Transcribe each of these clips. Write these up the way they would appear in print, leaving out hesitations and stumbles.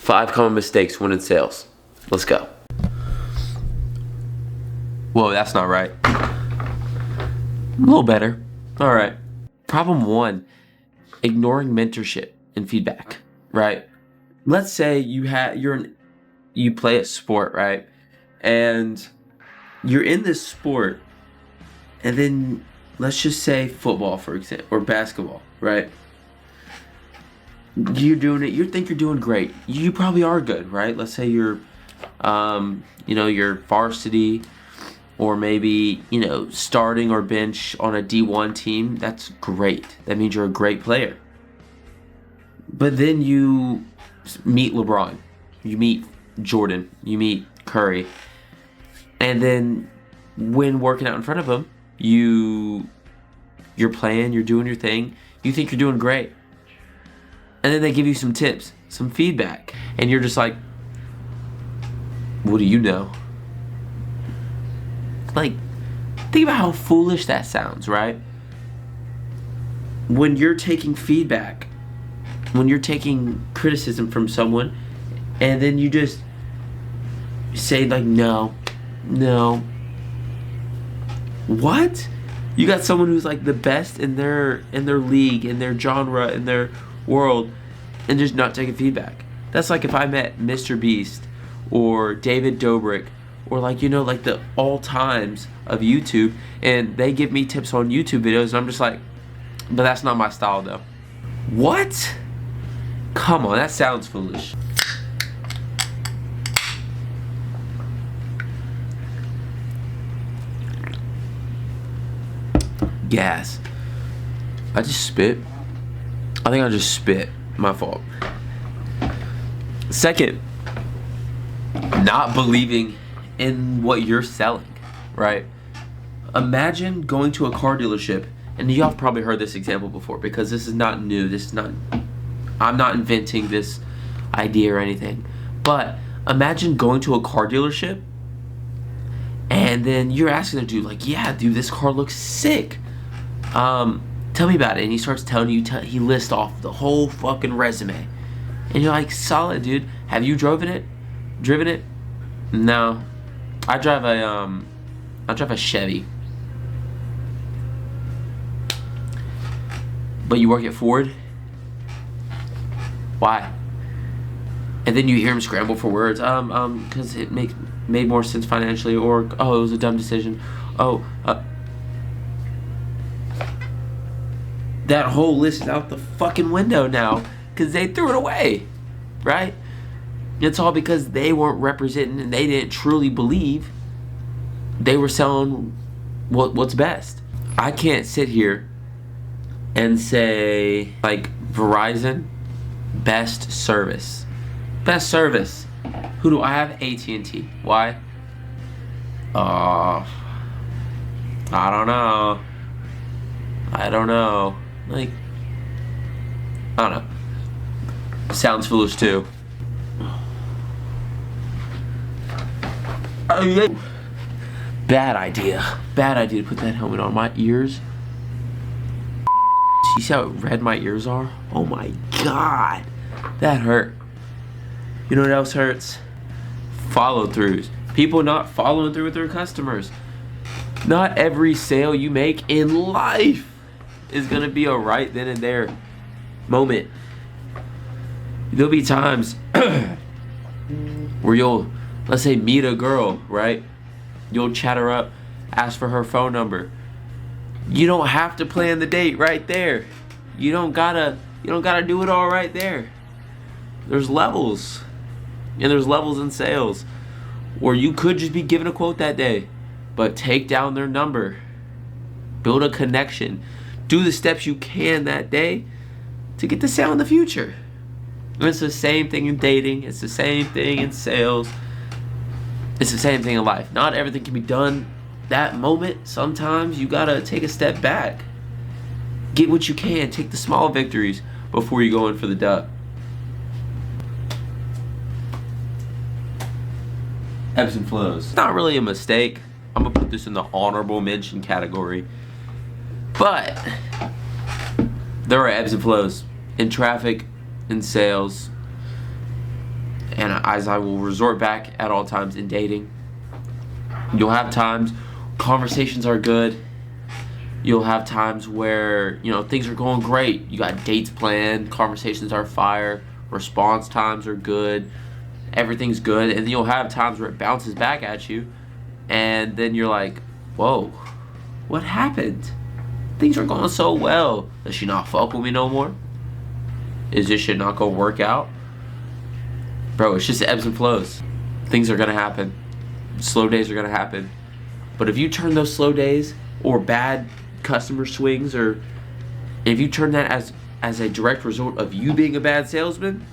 Five common mistakes when in sales. Let's go. Whoa, that's not right. A little better. All right. Problem 1, ignoring mentorship and feedback, right? Let's say you play a sport, right? And you're in this sport, and then let's just say football, for example, or basketball, right? You're doing it. You think you're doing great. You probably are good, right? Let's say you're, you're varsity, or maybe starting or bench on a D1 team. That's great. That means you're a great player. But then you meet LeBron, you meet Jordan, you meet Curry, and then when working out in front of them, you're playing, you're doing your thing. You think you're doing great. And then they give you some tips, some feedback. And you're just like, what do you know? Like, think about how foolish that sounds, right? When you're taking feedback, when you're taking criticism from someone, and then you just say like, no. What? You got someone who's like the best in their league, in their genre, in their world, and just not taking feedback. That's like if I met Mr. Beast or David Dobrik or like the all times of YouTube, and they give me tips on YouTube videos, and I'm just like, but that's not my style though. What? Come on, that sounds foolish. Gas. I just spit. I think I just spit. My fault. Second, not believing in what you're selling, right? Imagine going to a car dealership, and y'all have probably heard this example before because this is not new. I'm not inventing this idea or anything. But imagine going to a car dealership, and then you're asking the dude, like, yeah, dude, this car looks sick. Tell me about it. And he starts telling you, he lists off the whole fucking resume. And you're like, solid, dude. Have you driven it? No. I drive a Chevy. But you work at Ford? Why? And then you hear him scramble for words. Because it made more sense financially, or, it was a dumb decision. That whole list is out the fucking window now because they threw it away, right? It's all because they weren't representing and they didn't truly believe they were selling what's best. I can't sit here and say, like, Verizon, best service. Who do I have? AT&T. Why? I don't know. Like, I don't know. Sounds foolish too. Bad idea to put that helmet on. My ears. You see how red my ears are? Oh my god. That hurt. You know what else hurts? Follow-throughs. People not following through with their customers. Not every sale you make in life is gonna be a right then and there moment. There'll be times where you'll, let's say, meet a girl, right? You'll chat her up, ask for her phone number. You don't have to plan the date right there. You don't gotta do it all right there. There's levels. And there's levels in sales where you could just be given a quote that day, but take down their number. Build a connection. Do the steps you can that day to get the sale in the future. And it's the same thing in dating. It's the same thing in sales. It's the same thing in life. Not everything can be done that moment. Sometimes you gotta take a step back. Get what you can. Take the small victories before you go in for the dub. Ebbs and flows. It's not really a mistake. I'm gonna put this in the honorable mention category. But there are ebbs and flows in traffic, in sales, and as I will resort back at all times in dating. You'll have times conversations are good. You'll have times where, you know, things are going great. You got dates planned, conversations are fire, response times are good, everything's good. And then you'll have times where it bounces back at you, and then you're like, whoa, what happened? Things are going so well. Does she not fuck with me no more? Is this shit not gonna work out? Bro, it's just ebbs and flows. Things are gonna happen. Slow days are gonna happen. But if you turn those slow days or bad customer swings, or if you turn that as a direct result of you being a bad salesman,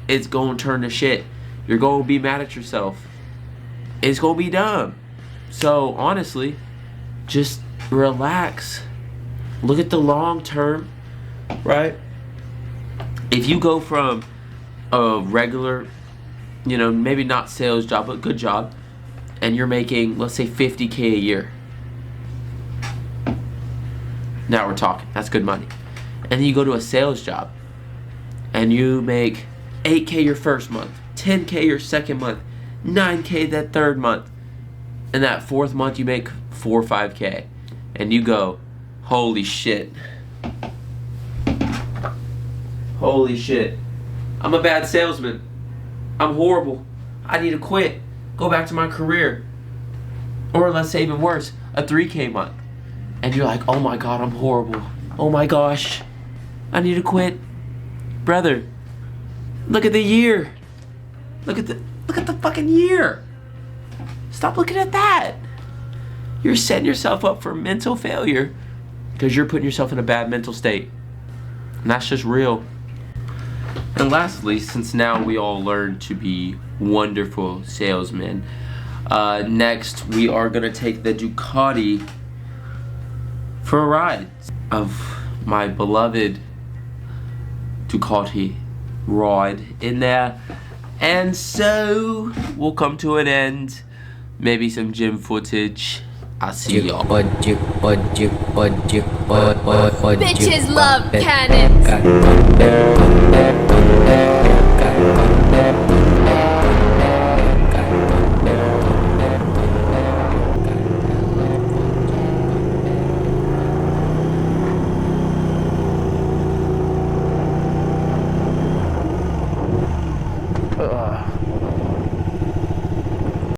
it's gonna turn to shit. You're gonna be mad at yourself. It's gonna be dumb. So honestly, just relax. Look at the long term, right? If you go from a regular, you know, maybe not sales job, but good job, and you're making, let's say, $50K a year. Now we're talking. That's good money. And then you go to a sales job, and you make $8K your first month, $10K your second month, $9K that third month, and that fourth month you make $4 or $5K, and you go, holy shit. Holy shit. I'm a bad salesman. I'm horrible. I need to quit. Go back to my career. Or let's say even worse, a 3K month. And you're like, oh my god, I'm horrible. Oh my gosh. I need to quit. Brother, look at the year. Look at the fucking year. Stop looking at that. You're setting yourself up for mental failure because you're putting yourself in a bad mental state. And that's just real. And lastly, since now we all learned to be wonderful salesmen, next we are going to take the Ducati for a ride of my beloved Ducati ride in there. And so we'll come to an end. Maybe some gym footage. I'll see y'all. Bitches love cannons.